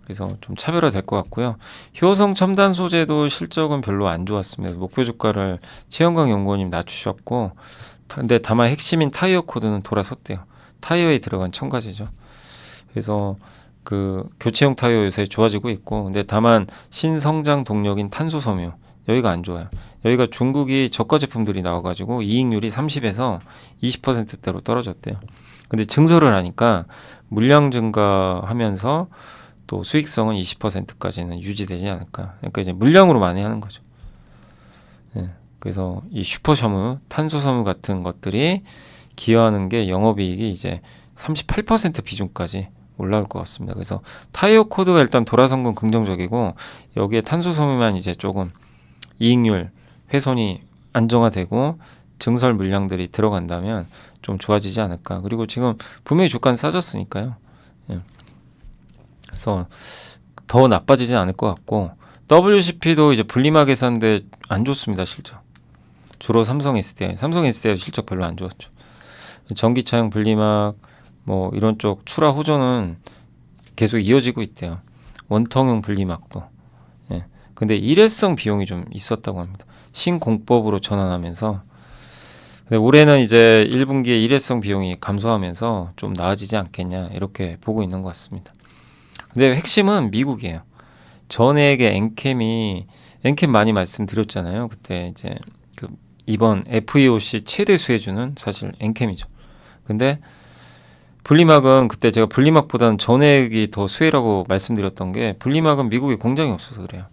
그래서 좀 차별화 될 것 같고요. 효성 첨단 소재도 실적은 별로 안 좋았습니다. 목표 주가를 최영광 연구원님 낮추셨고 근데 다만 핵심인 타이어 코드는 돌아섰대요. 타이어에 들어간 첨가제죠. 그래서 그 교체용 타이어 요새 좋아지고 있고 근데 다만 신성장 동력인 탄소섬유 여기가 안 좋아요. 여기가 중국이 저가 제품들이 나와가지고 이익률이 30에서 20%대로 떨어졌대요. 근데 증설을 하니까 물량 증가하면서 또 수익성은 20%까지는 유지되지 않을까. 그러니까 이제 물량으로 많이 하는 거죠. 그래서 이 슈퍼섬유, 탄소섬유 같은 것들이 기여하는 게 영업이익이 이제 38% 비중까지 올라올 것 같습니다. 그래서 타이어 코드가 일단 돌아선 건 긍정적이고 여기에 탄소섬유만 이제 조금 이익률 훼손이 안정화되고 증설 물량들이 들어간다면 좀 좋아지지 않을까. 그리고 지금 분명히 주가는 싸졌으니까요. 그래서 더 나빠지진 않을 것 같고 WCP도 이제 분리막 회사인데 안 좋습니다. 실적. 주로 삼성 SDI 실적 별로 안 좋았죠. 전기차용 분리막 뭐 이런 쪽 출하 호조는 계속 이어지고 있대요. 원통형 분리막도. 근데 일회성 비용이 좀 있었다고 합니다. 신공법으로 전환하면서 근데 올해는 이제 1분기에 일회성 비용이 감소하면서 좀 나아지지 않겠냐 이렇게 보고 있는 것 같습니다. 근데 핵심은 미국이에요. 전액의 엔캠 많이 말씀드렸잖아요. 그때 이제 그 이번 FEOC 최대 수혜주는 사실 엔캠이죠. 근데 분리막은 그때 제가 분리막보다는 전액이 더 수혜라고 말씀드렸던 게 분리막은 미국에 공장이 없어서 그래요.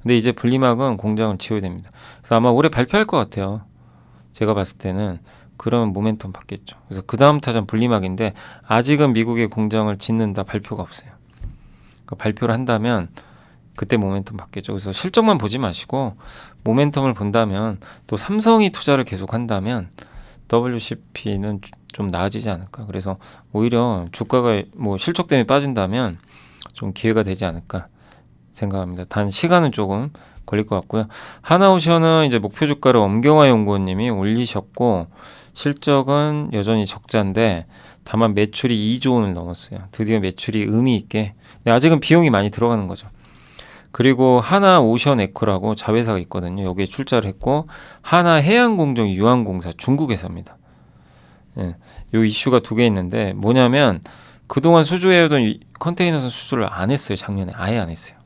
근데 이제 분리막은 공장을 지어야 됩니다. 그래서 아마 올해 발표할 것 같아요. 제가 봤을 때는 그런 모멘텀 받겠죠. 그래서 그 다음 타전 분리막인데 아직은 미국의 공장을 짓는다 발표가 없어요. 그러니까 발표를 한다면 그때 모멘텀 받겠죠. 그래서 실적만 보지 마시고 모멘텀을 본다면 또 삼성이 투자를 계속 한다면 WCP는 좀 나아지지 않을까. 그래서 오히려 주가가 뭐 실적 때문에 빠진다면 좀 기회가 되지 않을까 생각합니다. 단 시간은 조금 걸릴 것 같고요. 하나오션은 이제 목표 주가를 엄경화 연구원님이 올리셨고 실적은 여전히 적자인데 다만 매출이 2조 원을 넘었어요. 드디어 매출이 의미 있게. 근데 아직은 비용이 많이 들어가는 거죠. 그리고 하나오션에코라고 자회사가 있거든요. 여기에 출자를 했고 하나해양공정 유한공사 중국 회사입니다. 요 이슈가 두 개 있는데 뭐냐면 그동안 수주해오던 컨테이너선 수주를 안 했어요. 작년에 아예 안 했어요.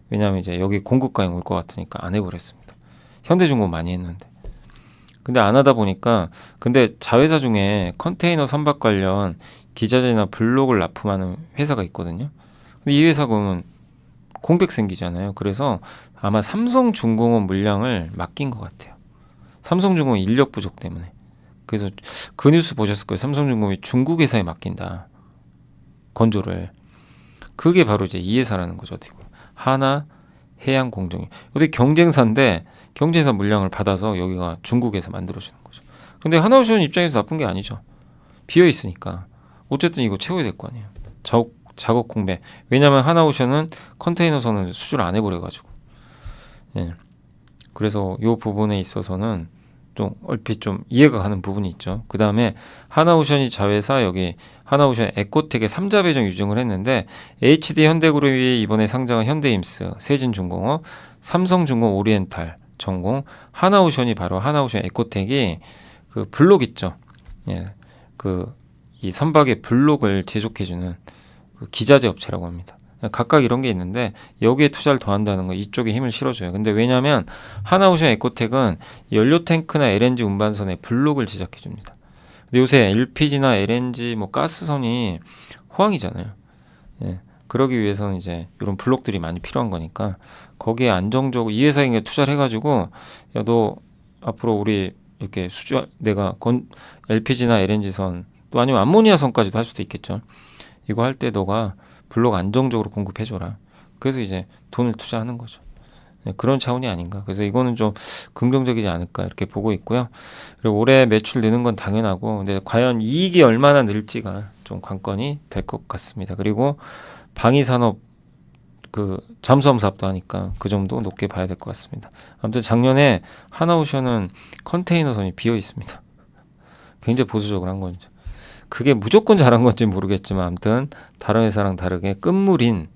왜냐하면 이제 여기 공급가용 올 것 같으니까 안 해버렸습니다. 현대중공 많이 했는데. 근데 안 하다 보니까 근데 자회사 중에 컨테이너 선박 관련 기자재나 블록을 납품하는 회사가 있거든요. 근데 이 회사 그러면 공백 생기잖아요. 그래서 아마 삼성중공업 물량을 맡긴 것 같아요. 삼성중공업 인력 부족 때문에. 그래서 그 뉴스 보셨을 거예요. 삼성중공업이 중국 회사에 맡긴다. 건조를. 그게 바로 이제 이 회사라는 거죠. 어떻게 보면. 하나해양공정이. 어떻게 경쟁사인데 경쟁사 물량을 받아서 여기가 중국에서 만들어주는 거죠. 근데 하나오션 입장에서 나쁜 게 아니죠. 비어 있으니까. 어쨌든 이거 채워야 될 거 아니에요. 작업 공배. 왜냐하면 하나오션은 컨테이너선을 수주를 안 해버려가지고. 그래서 이 부분에 있어서는 좀 얼핏 좀 이해가 가는 부분이 있죠. 그 다음에 하나오션이 자회사 여기 하나오션 에코텍에 3자 배정 유증을 했는데 HD 현대그룹이 이번에 상장한 현대임스, 세진중공업, 삼성중공 오리엔탈 전공, 하나오션이 바로 하나오션 에코텍이 그 블록 있죠. 예, 그 이 선박의 블록을 제조해주는 그 기자재 업체라고 합니다. 각각 이런 게 있는데 여기에 투자를 더 한다는 거 이쪽에 힘을 실어줘요. 근데 왜냐하면 하나오션 에코텍은 연료 탱크나 LNG 운반선에 블록을 제작해 줍니다. 근데 요새 LPG나 LNG 뭐 가스선이 호황이잖아요. 예. 그러기 위해서는 이제 이런 블록들이 많이 필요한 거니까 거기에 안정적으로 이 회사에 투자를 해가지고 야 너 앞으로 우리 이렇게 내가 LPG나 LNG선 또 아니면 암모니아선까지도 할 수도 있겠죠. 이거 할 때 너가 블록 안정적으로 공급해줘라. 그래서 이제 돈을 투자하는 거죠. 네, 그런 차원이 아닌가. 그래서 이거는 좀 긍정적이지 않을까 이렇게 보고 있고요. 그리고 올해 매출 느는 건 당연하고, 근데 과연 이익이 얼마나 늘지가 좀 관건이 될 것 같습니다. 그리고 방위산업 그 잠수함 사업도 하니까 그 점도 높게 봐야 될 것 같습니다. 아무튼 작년에 하나오션은 컨테이너선이 비어 있습니다. 굉장히 보수적으로 한 거죠. 그게 무조건 잘한 건지 모르겠지만 아무튼 다른 회사랑 다르게 끝물인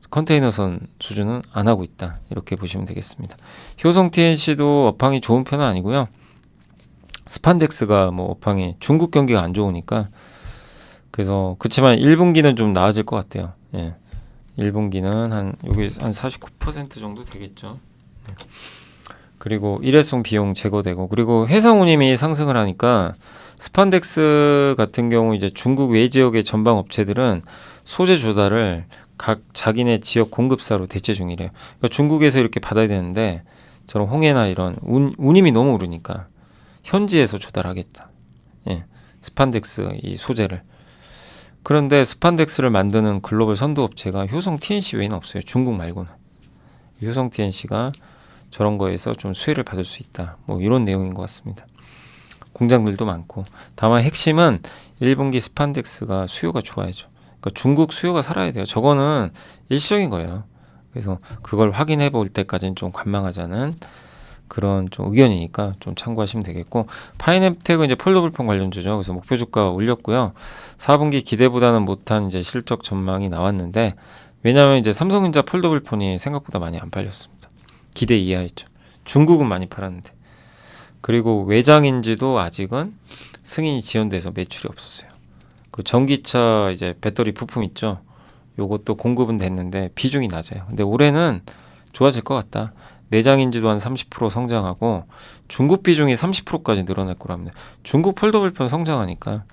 컨테이너선 수준은 안 하고 있다. 이렇게 보시면 되겠습니다. 효성 TNC도 업황이 좋은 편은 아니고요. 스판덱스가 뭐 업황이 중국 경기가 안 좋으니까 그래서 그렇지만 1분기는 좀 나아질 것 같아요. 예. 1분기는 여기 한 49% 정도 되겠죠. 그리고 일회성 비용 제거되고 그리고 해상 운임이 상승을 하니까 스판덱스 같은 경우 이제 중국 외 지역의 전방 업체들은 소재 조달을 각 자기네 지역 공급사로 대체 중이래요. 그러니까 중국에서 이렇게 받아야 되는데 저런 홍해나 이런 운임이 너무 오르니까 현지에서 조달하겠다. 예, 스판덱스 이 소재를. 그런데 스판덱스를 만드는 글로벌 선도 업체가 효성 TNC 외에는 없어요. 중국 말고는. 효성 TNC가 저런 거에서 좀 수혜를 받을 수 있다. 뭐 이런 내용인 것 같습니다. 공장들도 많고 다만 핵심은 1분기 스판덱스가 수요가 좋아야죠. 그러니까 중국 수요가 살아야 돼요. 저거는 일시적인 거예요. 그래서 그걸 확인해 볼 때까지는 좀 관망하자는 그런 좀 의견이니까 좀 참고하시면 되겠고 파이냅텍은 이제 폴더블폰 관련주죠. 그래서 목표 주가 올렸고요. 4분기 기대보다는 못한 이제 실적 전망이 나왔는데 왜냐하면 이제 삼성전자 폴더블폰이 생각보다 많이 안 팔렸습니다. 기대 이하였죠. 중국은 많이 팔았는데. 그리고 외장인지도 아직은 승인이 지연돼서 매출이 없었어요. 그 전기차 이제 배터리 부품 있죠. 요것도 공급은 됐는데 비중이 낮아요. 근데 올해는 좋아질 것 같다. 내장인지도 한 30% 성장하고 중국 비중이 30%까지 늘어날 거라 합니다. 중국 폴더블폰 성장하니까.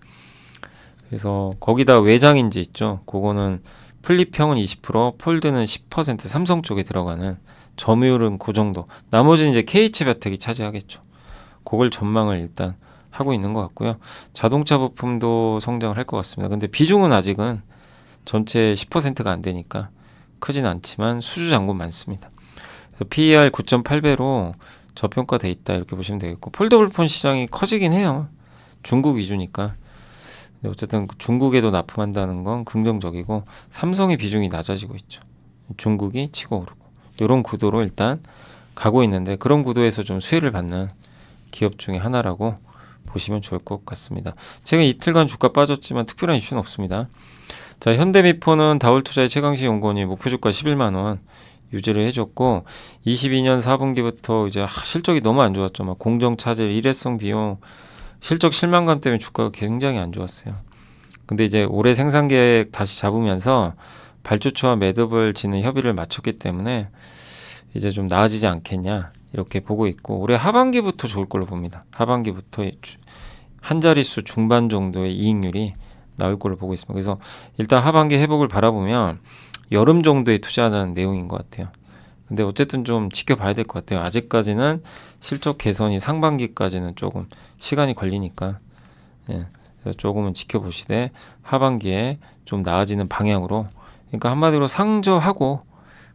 그래서 거기다 외장인지 있죠. 그거는 플립형은 20%, 폴드는 10% 삼성 쪽에 들어가는 점유율은 그 정도. 나머지는 이제 KH바텍이 차지하겠죠. 그걸 전망을 일단 하고 있는 것 같고요. 자동차 부품도 성장을 할 것 같습니다. 근데 비중은 아직은 전체 10%가 안 되니까 크진 않지만 수주 잔고 많습니다. 그래서 PER 9.8배로 저평가돼 있다 이렇게 보시면 되겠고 폴더블폰 시장이 커지긴 해요. 중국 위주니까. 근데 어쨌든 중국에도 납품한다는 건 긍정적이고 삼성의 비중이 낮아지고 있죠. 중국이 치고 오르고 이런 구도로 일단 가고 있는데 그런 구도에서 좀 수혜를 받는 기업 중에 하나라고 보시면 좋을 것 같습니다. 최근 이틀간 주가 빠졌지만 특별한 이슈는 없습니다. 자, 현대미포는 다울투자의 최강시 연구원이 목표 주가 11만 원 유지를 해줬고 22년 4분기부터 이제 실적이 너무 안 좋았죠. 막 공정 차질, 일회성 비용, 실적 실망감 때문에 주가가 굉장히 안 좋았어요. 근데 이제 올해 생산 계획 다시 잡으면서 발주처와 매듭을 짓는 협의를 마쳤기 때문에 이제 좀 나아지지 않겠냐 이렇게 보고 있고 올해 하반기부터 좋을 걸로 봅니다. 하반기부터 한 자릿수 중반 정도의 이익률이 나올 걸로 보고 있습니다. 그래서 일단 하반기 회복을 바라보면 여름 정도에 투자하자는 내용인 것 같아요. 근데 어쨌든 좀 지켜봐야 될 것 같아요. 아직까지는 실적 개선이 상반기까지는 조금 시간이 걸리니까 예, 그래서 조금은 지켜보시되 하반기에 좀 나아지는 방향으로 그러니까 한마디로 상저하고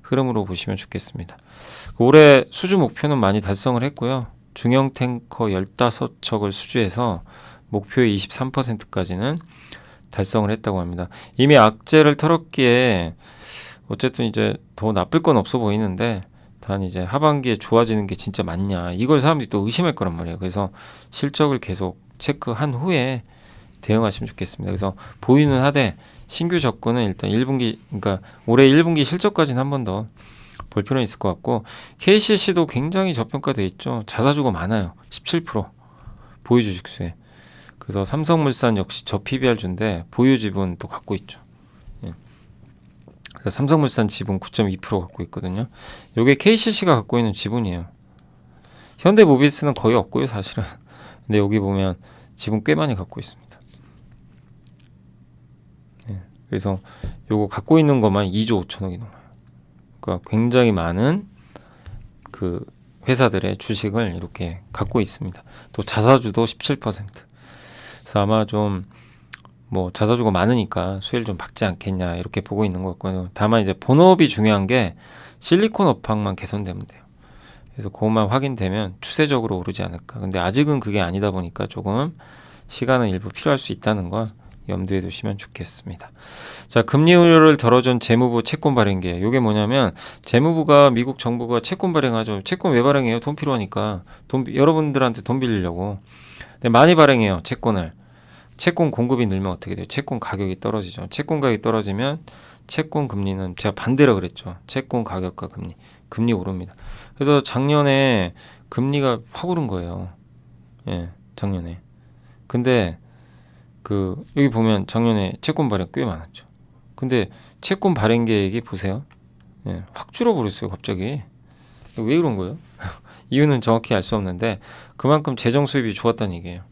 흐름으로 보시면 좋겠습니다. 올해 수주 목표는 많이 달성을 했고요. 중형 탱커 15척을 수주해서 목표의 23%까지는 달성을 했다고 합니다. 이미 악재를 털었기에 어쨌든 이제 더 나쁠 건 없어 보이는데 단 이제 하반기에 좋아지는 게 진짜 맞냐 이걸 사람들이 또 의심할 거란 말이에요. 그래서 실적을 계속 체크한 후에 대응하시면 좋겠습니다. 그래서 보유는 하되 신규 접근은 일단 1분기 그러니까 올해 1분기 실적까지는 한 번 더 볼 필요는 있을 것 같고 KCC도 굉장히 저평가돼 있죠. 자사주가 많아요. 17% 보유 주식수에. 그래서 삼성물산 역시 저 PBR주인데 보유 지분 또 갖고 있죠. 예. 그래서 삼성물산 지분 9.2% 갖고 있거든요. 이게 KCC가 갖고 있는 지분이에요. 현대모비스는 거의 없고요, 사실은. 근데 여기 보면 지분 꽤 많이 갖고 있습니다. 예. 그래서 요거 갖고 있는 것만 2조 5천억이 넘어요. 그러니까 굉장히 많은 그 회사들의 주식을 이렇게 갖고 있습니다. 또 자사주도 17%. 그래서 아마 좀 뭐 자사주가 많으니까 수혜를 좀 받지 않겠냐 이렇게 보고 있는 것 같고요. 다만 이제 본업이 중요한 게 실리콘 업황만 개선되면 돼요. 그래서 그것만 확인되면 추세적으로 오르지 않을까. 근데 아직은 그게 아니다 보니까 조금 시간은 일부 필요할 수 있다는 거 염두에 두시면 좋겠습니다. 자, 금리 우려를 덜어준 재무부 채권 발행계. 이게 뭐냐면 재무부가 미국 정부가 채권 발행하죠. 채권 왜 발행해요? 돈 필요하니까. 여러분들한테 돈 빌리려고. 근데 많이 발행해요. 채권을. 채권 공급이 늘면 어떻게 돼요? 채권 가격이 떨어지죠. 채권 가격이 떨어지면 채권 금리는 제가 반대로 그랬죠. 채권 가격과 금리 오릅니다. 그래서 작년에 금리가 확 오른 거예요. 예, 작년에. 근데 그 여기 보면 작년에 채권 발행 꽤 많았죠. 근데 채권 발행 계획이 보세요. 예, 확 줄어버렸어요, 갑자기. 왜 그런 거예요? 이유는 정확히 알 수 없는데 그만큼 재정 수입이 좋았다는 얘기예요.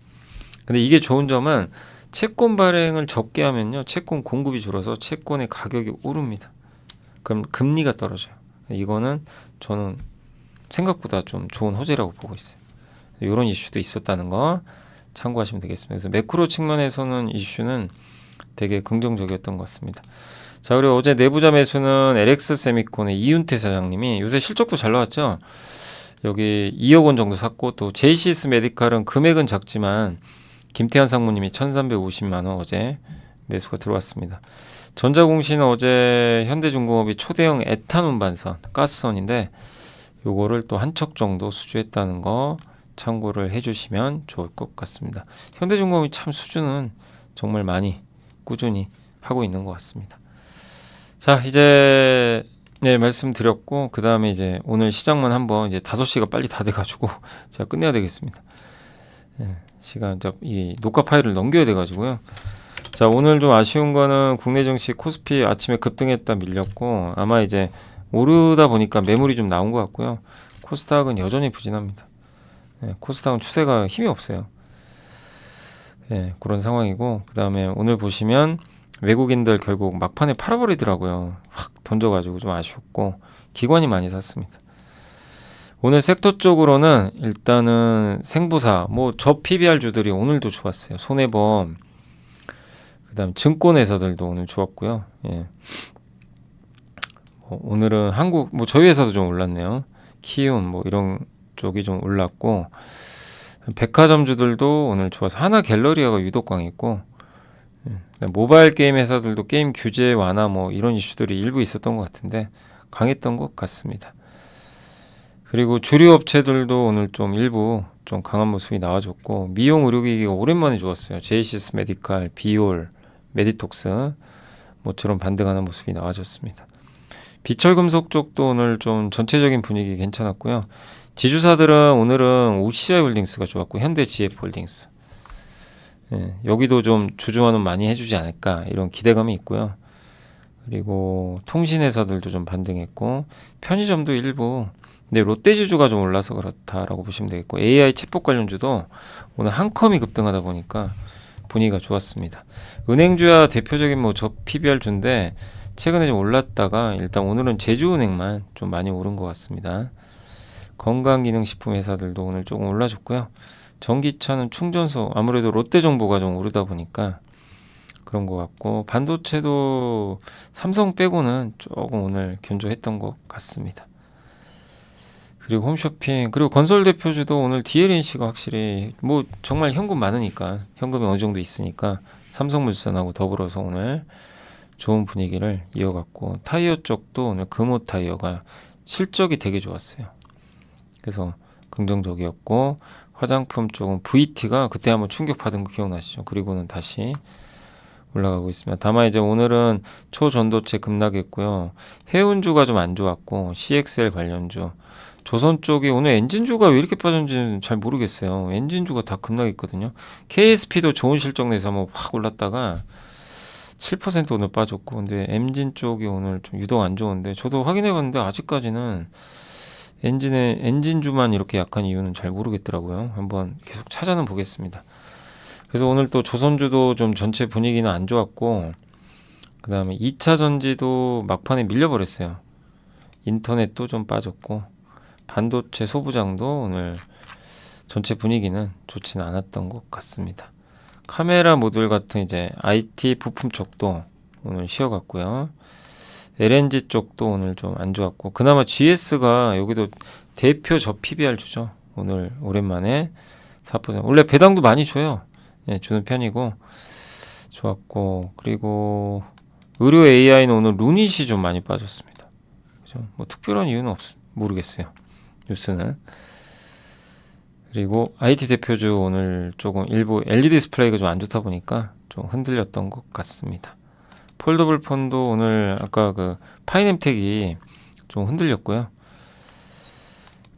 근데 이게 좋은 점은 채권 발행을 적게 하면요, 채권 공급이 줄어서 채권의 가격이 오릅니다. 그럼 금리가 떨어져요. 이거는 저는 생각보다 좀 좋은 호재라고 보고 있어요. 이런 이슈도 있었다는 거 참고하시면 되겠습니다. 그래서 매크로 측면에서는 이슈는 되게 긍정적이었던 것 같습니다. 자, 그리고 어제 내부자 매수는 LX 세미콘의 이윤태 사장님이 요새 실적도 잘 나왔죠. 여기 2억 원 정도 샀고 또 JCS 메디칼은 금액은 작지만 김태현 상무님이 1,350만 원 어제 매수가 들어왔습니다. 전자공시는 어제 현대중공업이 초대형 에탄 운반선 가스선인데 요거를 또 한 척 정도 수주했다는 거 참고를 해주시면 좋을 것 같습니다. 현대중공업이 참 수주는 정말 많이 꾸준히 하고 있는 것 같습니다. 자, 이제 네, 말씀드렸고 그 다음에 이제 오늘 시장만 한번 이제 5시가 빨리 다 돼가지고 제가 끝내야 되겠습니다. 네, 시간 이 녹화 파일을 넘겨야 돼가지고요. 자, 오늘 좀 아쉬운 거는 국내 증시 코스피 아침에 급등했다 밀렸고 아마 이제 오르다 보니까 매물이 좀 나온 것 같고요. 코스닥은 여전히 부진합니다. 네, 코스닥은 추세가 힘이 없어요. 네, 그런 상황이고 그 다음에 오늘 보시면 외국인들 결국 막판에 팔아버리더라고요. 확 던져가지고 좀 아쉬웠고 기관이 많이 샀습니다. 오늘 섹터 쪽으로는 일단은 생보사, 뭐 저 PBR 주들이 오늘도 좋았어요. 손해보험, 그다음 증권회사들도 오늘 좋았고요. 예. 오늘은 한국, 뭐 저희 회사도 좀 올랐네요. 키움, 뭐 이런 쪽이 좀 올랐고 백화점주들도 오늘 좋아서 하나 갤러리아가 유독 강했고 모바일 게임 회사들도 게임 규제 완화 뭐 이런 이슈들이 일부 있었던 것 같은데 강했던 것 같습니다. 그리고 주류 업체들도 오늘 좀 일부 좀 강한 모습이 나와줬고 미용 의료기기가 오랜만에 좋았어요. 제이시스 메디칼, 비올, 메디톡스 모처럼 반등하는 모습이 나와줬습니다. 비철금속 쪽도 오늘 좀 전체적인 분위기 괜찮았고요. 지주사들은 오늘은 OCI 홀딩스가 좋았고 현대 GF홀딩스 예, 여기도 좀 주주환원 많이 해주지 않을까 이런 기대감이 있고요. 그리고 통신회사들도 좀 반등했고 편의점도 일부 근데 롯데지주가 좀 올라서 그렇다라고 보시면 되겠고 AI 챗봇 관련주도 오늘 한컴이 급등하다 보니까 분위기가 좋았습니다. 은행주야 대표적인 뭐 저 PBR주인데 최근에 좀 올랐다가 일단 오늘은 제주은행만 좀 많이 오른 것 같습니다. 건강기능식품 회사들도 오늘 조금 올라줬고요. 전기차는 충전소 아무래도 롯데정보가 좀 오르다 보니까 그런 것 같고 반도체도 삼성 빼고는 조금 오늘 견조했던 것 같습니다. 그리고 홈쇼핑 그리고 건설 대표주도 오늘 DLNC가 확실히 뭐 정말 현금 많으니까 현금이 어느 정도 있으니까 삼성물산하고 더불어서 오늘 좋은 분위기를 이어갔고 타이어 쪽도 오늘 금호 타이어가 실적이 되게 좋았어요. 그래서 긍정적이었고 화장품 쪽은 VT가 그때 한번 충격받은 거 기억나시죠? 그리고는 다시 올라가고 있습니다. 다만 이제 오늘은 초전도체 급락했고요. 해운주가 좀 안 좋았고 CXL 관련주, 조선 쪽이 오늘 엔진주가 왜 이렇게 빠졌는지는 잘 모르겠어요. 엔진주가 다 급락했거든요. KSP도 좋은 실적 내서 한번 확 올랐다가 7% 오늘 빠졌고, 근데 엔진 쪽이 오늘 좀 유독 안 좋은데 저도 확인해봤는데 아직까지는 엔진주만 이렇게 약한 이유는 잘 모르겠더라고요. 한번 계속 찾아는 보겠습니다. 그래서 오늘 또 조선주도 좀 전체 분위기는 안 좋았고, 그 다음에 2차 전지도 막판에 밀려버렸어요. 인터넷도 좀 빠졌고, 반도체 소부장도 오늘 전체 분위기는 좋지는 않았던 것 같습니다. 카메라 모듈 같은 이제 IT 부품 쪽도 오늘 쉬어갔고요. LNG 쪽도 오늘 좀 안 좋았고, 그나마 GS가 여기도 대표 저 PBR 주죠. 오늘 오랜만에 4%. 원래 배당도 많이 줘요. 예, 주는 편이고 좋았고, 그리고 의료 AI는 오늘 루닛이 좀 많이 빠졌습니다. 그죠? 뭐 특별한 이유는 모르겠어요. 뉴스는. 그리고 IT 대표주 오늘 조금 일부 LED 디스플레이가 좀 안 좋다 보니까 좀 흔들렸던 것 같습니다. 폴더블 폰도 오늘 아까 그 파이nem텍이 좀 흔들렸고요.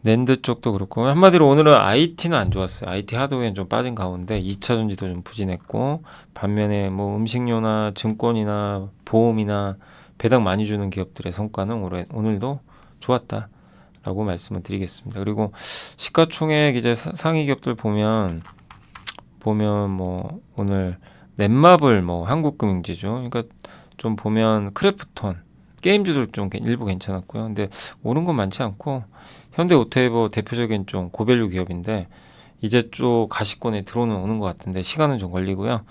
낸드 쪽도 그렇고, 한마디로 오늘은 IT는 안 좋았어요. IT 하드웨어는 좀 빠진 가운데 2차 전지도 좀 부진했고, 반면에 뭐 음식료나 증권이나 보험이나 배당 많이 주는 기업들의 성과는 오늘도 좋았다라고 말씀을 드리겠습니다. 그리고 시가총액 이제 상위 기업들 보면 뭐 오늘 넷마블 뭐 한국금융지주, 그러니까 좀 보면 크래프톤 게임주들 좀 일부 괜찮았고요. 근데 오른 건 많지 않고, 현대오토에버 대표적인 좀 고밸류 기업인데 이제 좀 가시권에 들어오는 오는 것 같은데 시간은 좀 걸리고요.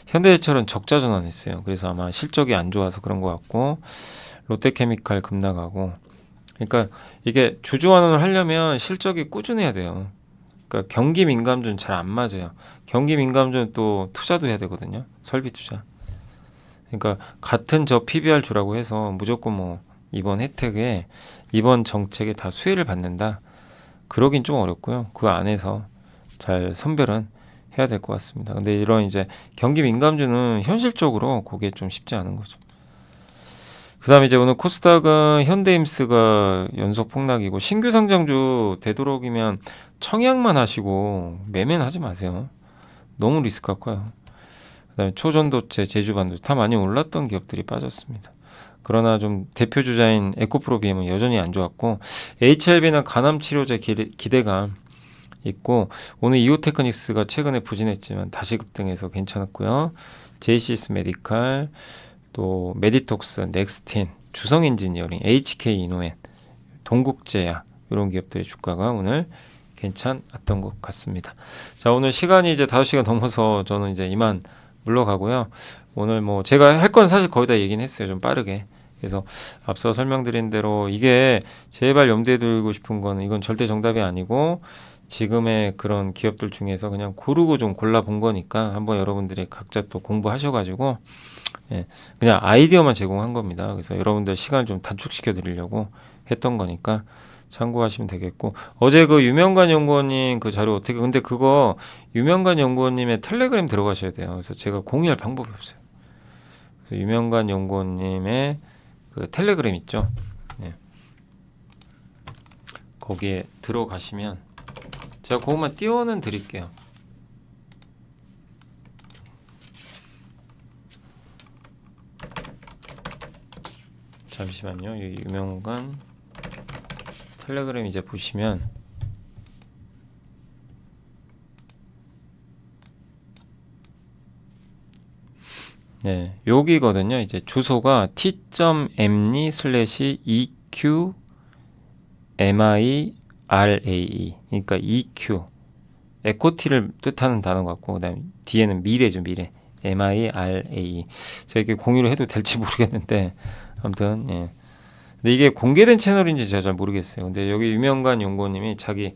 현대제철은 적자 전환했어요. 그래서 아마 실적이 안 좋아서 그런 것 같고, 롯데케미칼 급락하고. 그러니까 이게 주주환원을 하려면 실적이 꾸준해야 돼요. 그러니까 경기 민감주는 잘 안 맞아요. 경기 민감주는 또 투자도 해야 되거든요. 설비 투자. 그러니까 같은 저 PBR 주라고 해서 무조건 뭐 이번 혜택에 이번 정책에 다 수혜를 받는다, 그러긴 좀 어렵고요. 그 안에서 잘 선별은 해야 될 것 같습니다. 근데 이런 이제 경기 민감주는 현실적으로 그게 좀 쉽지 않은 거죠. 그 다음에 이제 오늘 코스닥은 현대임스가 연속 폭락이고, 신규 상장주 되도록이면 청약만 하시고 매매는 하지 마세요. 너무 리스크가 커요. 그 다음에 초전도체, 제주반도체 다 많이 올랐던 기업들이 빠졌습니다. 그러나 좀 대표 주자인 에코프로비엠은 여전히 안 좋았고, HLB는 간암 치료제 기대감 있고, 오늘 이오테크닉스가 최근에 부진했지만 다시 급등해서 괜찮았고요. 제이시스 메디칼, 또 메디톡스, 넥스틴, 주성엔지니어링, HK 이노엔, 동국제약, 이런 기업들의 주가가 오늘 괜찮았던 것 같습니다. 자, 오늘 시간이 이제 5시간 넘어서 저는 이제 이만 물러가고요. 오늘 뭐 제가 할 건 사실 거의 다 얘기는 했어요. 좀 빠르게. 그래서 앞서 설명드린 대로 이게 제발 염두에 두고 싶은 거는 이건 절대 정답이 아니고, 지금의 그런 기업들 중에서 그냥 고르고 좀 골라본 거니까 한번 여러분들이 각자 또 공부하셔가지고, 예, 그냥 아이디어만 제공한 겁니다. 그래서 여러분들 시간을 좀 단축시켜 드리려고 했던 거니까 참고하시면 되겠고, 어제 그 유명관 연구원님 그 자료 어떻게, 근데 그거 유명관 연구원님의 텔레그램 들어가셔야 돼요. 그래서 제가 공유할 방법이 없어요. 그래서 유명관 연구원님의 그 텔레그램 있죠. 네. 거기에 들어가시면 제가 그것만 띄워는 드릴게요. 잠시만요. 이 유명관 텔레그램 이제 보시면 네, 여기거든요. 이제 주소가 t.me/eqmiraa, 그러니까 EQ 에코티를 뜻하는 단어 같고, 그다음에 뒤에는 미래죠, 미래. MIRAE. 제가 이렇게 공유를 해도 될지 모르겠는데 아무튼 예. 근데 이게 공개된 채널인지 제가 잘 모르겠어요. 근데 여기 유명관 연구원님이 자기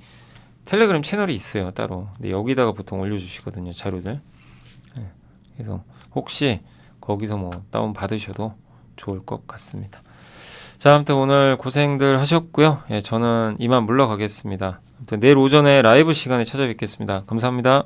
텔레그램 채널이 있어요, 따로. 근데 여기다가 보통 올려주시거든요, 자료들. 예. 그래서 혹시 거기서 뭐 다운 받으셔도 좋을 것 같습니다. 자, 아무튼 오늘 고생들 하셨고요. 예, 저는 이만 물러가겠습니다. 아무튼 내일 오전에 라이브 시간에 찾아뵙겠습니다. 감사합니다.